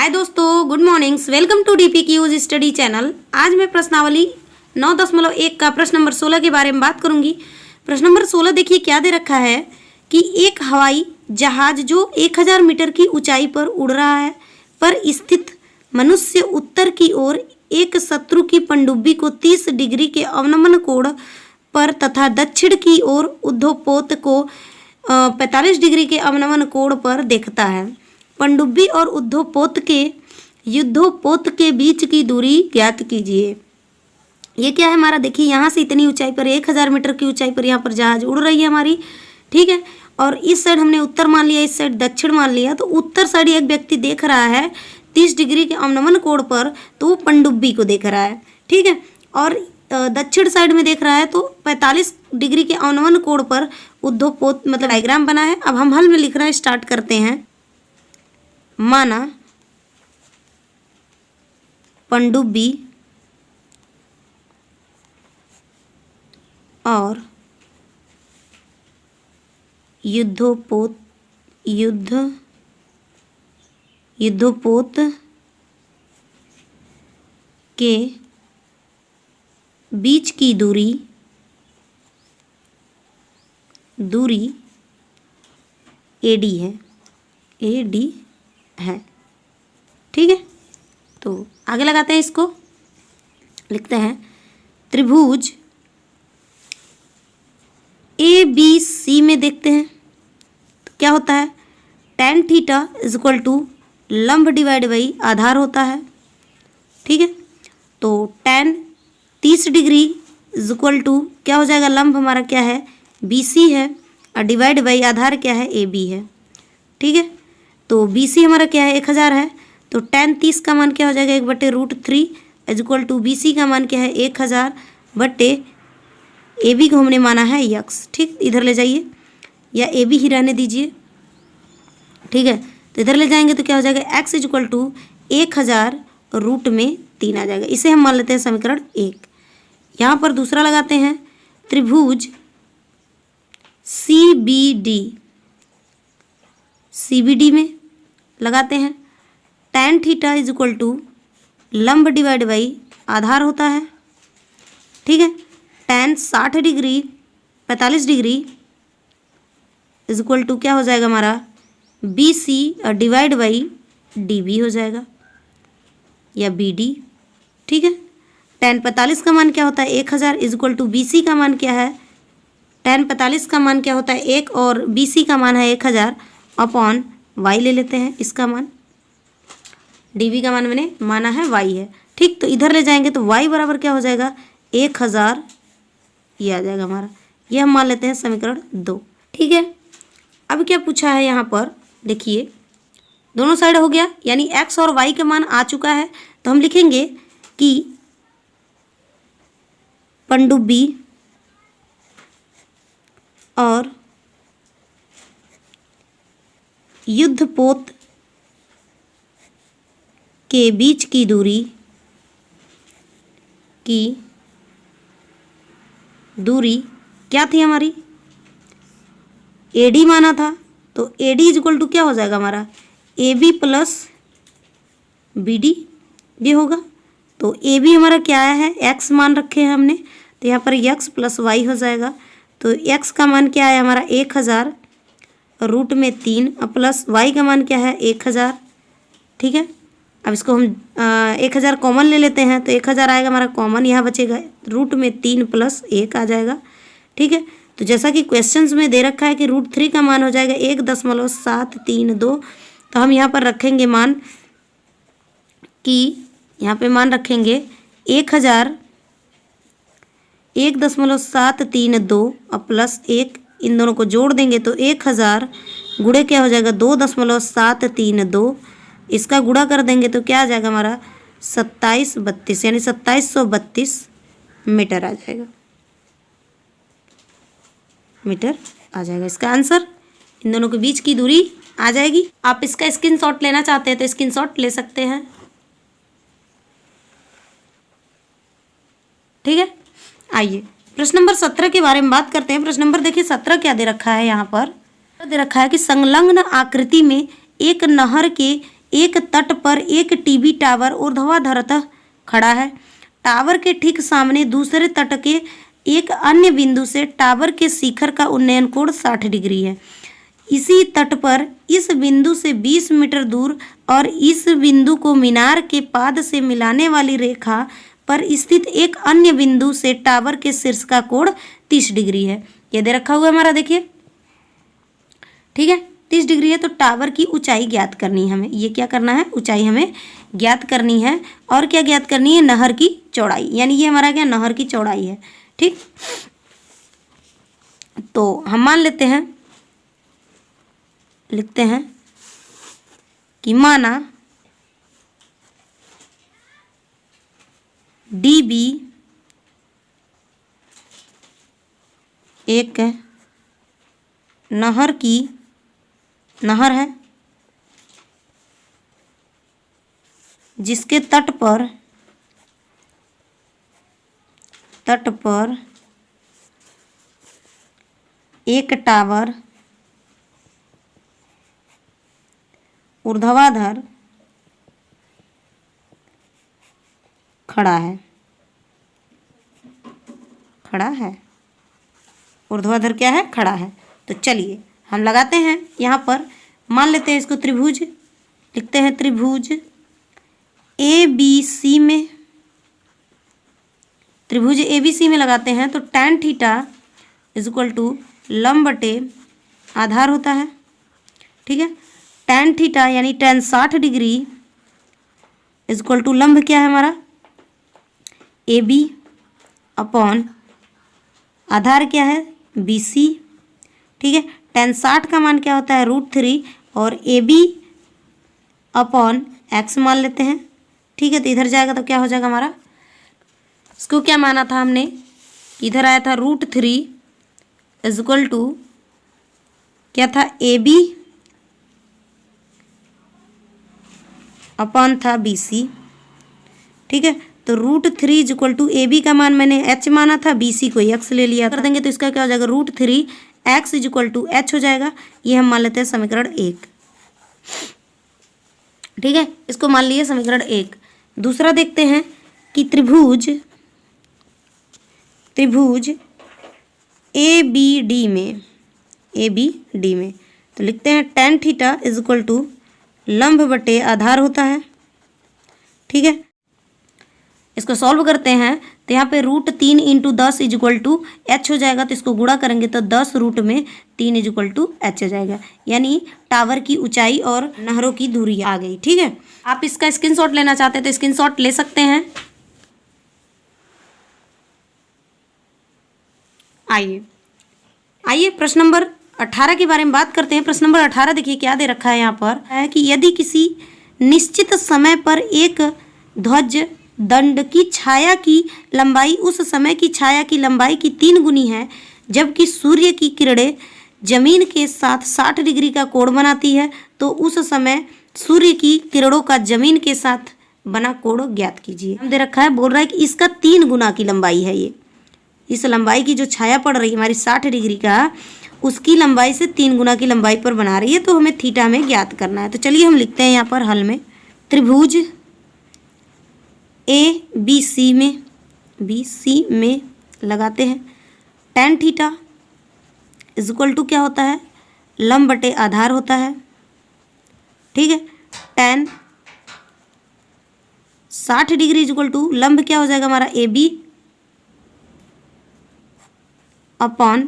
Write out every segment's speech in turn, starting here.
हाय दोस्तों, good mornings. Welcome to DPQ's study channel. आज मैं प्रश्नावली 9.1 का प्रश्न नंबर 16 के बारे में बात करूंगी। प्रश्न नंबर 16 देखिए क्या दे रखा है कि एक हवाई जहाज जो 1000 मीटर की ऊंचाई पर उड़ रहा है पर स्थित मनुष्य उत्तर की ओर एक शत्रु की पनडुब्बी को 30 डिग्री के अवनमन कोण पर तथा दक्षिण की ओर उद्धोपोत को 45 डिग्री के अवनमन कोण पर देखता है। पनडुब्बी और युद्धोपोत के बीच की दूरी ज्ञात कीजिए। ये क्या है हमारा, देखिए यहाँ से इतनी ऊंचाई पर 1000 मीटर की ऊंचाई पर यहाँ पर जहाज उड़ रही है हमारी, ठीक है। और इस साइड हमने उत्तर मान लिया, इस साइड दक्षिण मान लिया। तो उत्तर साइड एक व्यक्ति देख रहा है 30 डिग्री के अवनमन कोण पर, तो वो पनडुब्बी को देख रहा है, ठीक है। और दक्षिण साइड में देख रहा है तो 45 डिग्री के अवनमन कोण पर उद्धोपोत मतलब डायग्राम बना है। अब हम हल में लिख रहे हैं, स्टार्ट करते हैं। माना पनडुब्बी और युद्धोपोत के बीच की दूरी AD है, ठीक है। तो आगे लगाते हैं, इसको लिखते हैं त्रिभुज ABC में देखते हैं तो क्या होता है, tan theta is equal to लंब डिवाइड बाई आधार होता है, ठीक है। तो tan 30 degree is equal to क्या हो जाएगा, लंब हमारा क्या है BC है और डिवाइड बाई आधार क्या है AB है, ठीक है। तो BC हमारा क्या है 1000 है, तो tan 30 का मान क्या हो जाएगा 1/√3 इज इक्वल टू BC का मान क्या है 1000 बटे AB को हमने माना है x, ठीक। इधर ले जाइए या AB ही रहने दीजिए, ठीक है। तो इधर ले जाएंगे तो क्या हो जाएगा x इज इक्वल टू 1000√3 आ जाएगा। इसे हम मान लेते हैं समीकरण 1। यहाँ पर दूसरा लगाते हैं त्रिभुज CBD में लगाते हैं tan theta is equal to लंब डिवाइड बाई आधार होता है, ठीक है। tan 60 degree 45 degree is equal to क्या हो जाएगा हमारा BC और डिवाइड बाई DB हो जाएगा या BD, ठीक है। tan 45 का मान क्या होता है 1000 इज इक्वल टू BC का मान क्या है, tan 45 का मान क्या होता है 1 और BC का मान है 1000 अपॉन y ले लेते हैं, इसका मान DB का मान मैंने माना है y है, ठीक। तो इधर ले जाएंगे तो y बराबर क्या हो जाएगा 1000, ये आ जाएगा हमारा, ये हम मान लेते हैं समीकरण 2, ठीक है। अब क्या पूछा है यहाँ पर, देखिए दोनों साइड हो गया, यानी x और y का मान आ चुका है। तो हम लिखेंगे कि पनडुब्बी और युद्धपोत के बीच की दूरी क्या थी हमारी, AD माना था। तो AD इज इक्वल टू क्या हो जाएगा हमारा AB प्लस BD भी होगा। तो AB हमारा क्या है x मान रखे हैं हमने, तो यहाँ पर x प्लस y हो जाएगा। तो x का मान क्या है हमारा 1000√3 प्लस y का मान क्या है 1000, ठीक है। अब इसको हम 1000 कॉमन ले लेते हैं तो 1000 आएगा हमारा कॉमन, यहाँ बचेगा √3 प्लस 1 आ जाएगा, ठीक है। तो जैसा कि क्वेश्चंस में दे रखा है कि √3 का मान हो जाएगा 1.732, तो हम यहाँ पर रखेंगे मान कि यहाँ पे मान रखेंगे 1.732 और प्लस 1, इन दोनों को जोड़ देंगे तो 1000 गुणे क्या हो जाएगा 2.732, इसका गुणा कर देंगे तो क्या आ जाएगा हमारा 2732, यानी 2732 मीटर आ जाएगा, इसका आंसर। इन दोनों के बीच की दूरी आ जाएगी। आप इसका स्क्रीनशॉट लेना चाहते हैं तो स्क्रीनशॉट ले सकते हैं, ठीक है। आइए प्रश्न नंबर 17 के बारे में बात करते हैं। प्रश्न नंबर देखिए 17 क्या दे रखा है, यहाँ पर दे रखा है कि संलग्न आकृति में एक नहर के एक तट पर एक टीवी टावर ऊर्ध्वाधरतः खड़ा है। टावर के ठीक सामने दूसरे तट के एक अन्य बिंदु से टावर के शिखर का उन्नयन कोण 60 डिग्री है। इसी तट पर इस बिंदु से 20 मीटर दूर और इस बिंदु को मीनार के पाद से मिलाने वाली रेखा पर स्थित एक अन्य बिंदु से टावर के शीर्ष का कोण 30 डिग्री है। ये दे रखा हुआ हमारा, देखिए, ठीक है, 30 डिग्री है। तो टावर की ऊंचाई ज्ञात करनी है हमें। ये क्या करना है, ऊंचाई हमें ज्ञात करनी है। और क्या ज्ञात करनी है, नहर की चौड़ाई, यानी ये हमारा क्या नहर की चौड़ाई है। ठीक, तो हम मान लेते हैं, लिखते हैं कि माना DB एक नहर है जिसके तट पर एक टावर ऊर्ध्वाधर खड़ा है। ऊर्ध्वाधर क्या है, खड़ा है। तो चलिए हम लगाते हैं यहाँ पर, मान लेते हैं इसको त्रिभुज, लिखते हैं त्रिभुज ABC में, त्रिभुज ABC में लगाते हैं तो tan थीटा इक्वल टू लंब बटे आधार होता है। ठीक है, tan थीटा यानी tan 60 डिग्री इक्वल टू लंब क्या है हमारा AB अपॉन आधार क्या है BC। ठीक है, tan 60 का मान क्या होता है √3 और AB अपॉन x मान लेते हैं। ठीक है, तो इधर जाएगा तो क्या हो जाएगा हमारा, इसको क्या माना था हमने, इधर आया था √3 इक्वल टू क्या था AB अपॉन था BC। ठीक है, तो √3 इक्वल टू AB का मान मैंने h माना था, BC को x ले लिया, कर देंगे तो इसका क्या हो जाएगा √3 x इक्वल टू h हो जाएगा। ये हम मान लेते हैं समीकरण 1। ठीक है, इसको मान लिए समीकरण 1। दूसरा देखते हैं कि त्रिभुज ABD में तो लिखते हैं tan थीटा इक्वल टू लंब बटे आधार होता है। ठीक है, इसको सॉल्व करते हैं तो यहाँ पे √3 इंटू 10 इक्वल टू h हो जाएगा। तो इसको गुणा करेंगे तो 10 रूट में 3 इक्वल टू h हो जाएगा, यानी टावर की ऊंचाई और नहरों की दूरी आ गई। ठीक है, आप इसका स्क्रीनशॉट लेना चाहते हैं तो स्क्रीनशॉट ले सकते हैं। आइए प्रश्न नंबर 18 के बारे में बात करते हैं। प्रश्न नंबर 18 देखिए क्या दे रखा है यहाँ पर, है कि यदि किसी निश्चित समय पर एक ध्वज दंड की छाया की लंबाई उस समय की छाया की लंबाई की 3 गुनी है, जबकि सूर्य की किरणें जमीन के साथ 60 डिग्री का कोण बनाती है, तो उस समय सूर्य की किरणों का जमीन के साथ बना कोण ज्ञात कीजिए। हम दे रखा है, बोल रहा है कि इसका 3 गुना की लंबाई है। ये इस लंबाई की जो छाया पड़ रही है हमारी 60 डिग्री का, उसकी लंबाई से 3 गुना की लंबाई पर बना रही है, तो हमें थीटा में ज्ञात करना है। तो चलिए हम लिखते हैं यहाँ पर हल में, त्रिभुज ABC में लगाते हैं tan थीटा इक्वल टू क्या होता है, लंब बटे आधार होता है। ठीक है, tan 60 डिग्री इक्वल टू लंब क्या हो जाएगा हमारा AB अपॉन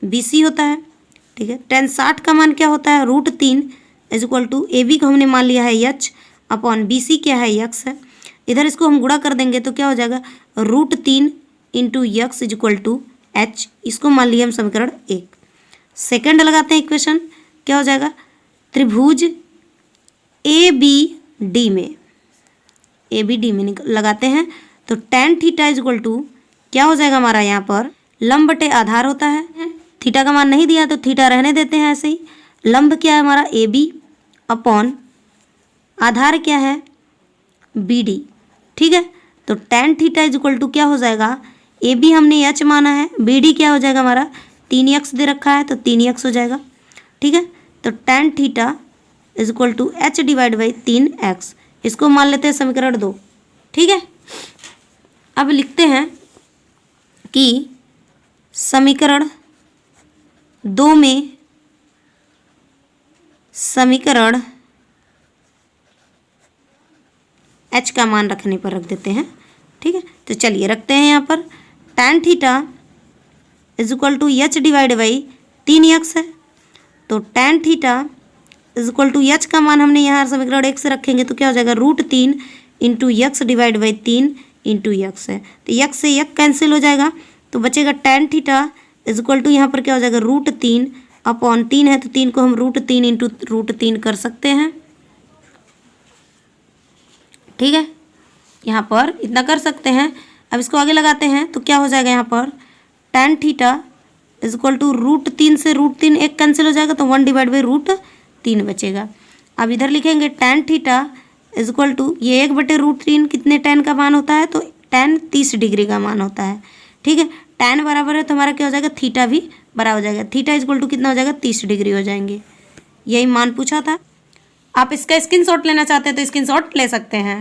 BC होता है। ठीक है, tan 60 का मान क्या होता है √3 इक्वल टू AB को हमने मान लिया है h अपॉन BC क्या है x है। इधर इसको हम गुणा कर देंगे तो क्या हो जाएगा √3 into x equal to h। इसको मान लिया हम समीकरण 1। सेकंड लगाते हैं इक्वेशन, क्या हो जाएगा, त्रिभुज ABD में लगाते हैं तो tan थीटा इक्वल टू क्या हो जाएगा हमारा यहाँ पर लंब बटे आधार होता है। थीटा का मान नहीं दिया तो थीटा रहने देते हैं ऐसे ही। लंब क्या है हमारा AB अपॉन आधार क्या है BD। ठीक है, तो tan थीटा इक्वल टू क्या हो जाएगा, AB हमने h माना है, BD क्या हो जाएगा हमारा 3x दे रखा है तो 3x हो जाएगा। ठीक है, तो tan theta is equal to H divide by 3x। इसको मान लेते हैं समीकरण 2। ठीक है, अब लिखते हैं कि समीकरण 2 में समीकरण h का मान रखने पर रख देते हैं। ठीक है, तो चलिए रखते हैं यहाँ पर tan theta is equal to H divide by 3x है। तो tan theta is equal to H का मान हमने यहाँ समीकरण 1 से रखेंगे तो क्या हो जाएगा, √3 into x divide by 3 into x है। तो x से x कैंसिल हो जाएगा तो बचेगा tan theta is equal to यहाँ पर क्या हो जाएगा, √3 अपॉन 3 है तो 3 को हम √3 इंटू √3 कर सकते हैं। ठीक है, यहाँ पर इतना कर सकते हैं। अब इसको आगे लगाते हैं तो क्या हो जाएगा, यहाँ पर tan theta is equal to √3 से √3 एक कैंसिल हो जाएगा तो 1 डिवाइड बाई √3 बचेगा। अब इधर लिखेंगे tan theta is equal to ये 1/√3 कितने tan का मान होता है, तो tan 30 डिग्री का मान होता है। ठीक है, tan बराबर है तो हमारा क्या हो जाएगा, थीटा भी बराबर हो जाएगा। थीटा इज इक्वल टू कितना हो जाएगा, 30 डिग्री हो जाएंगे। यही मान पूछा था। आप इसका स्क्रीनशॉट लेना चाहते हैं तो स्क्रीनशॉट ले सकते हैं।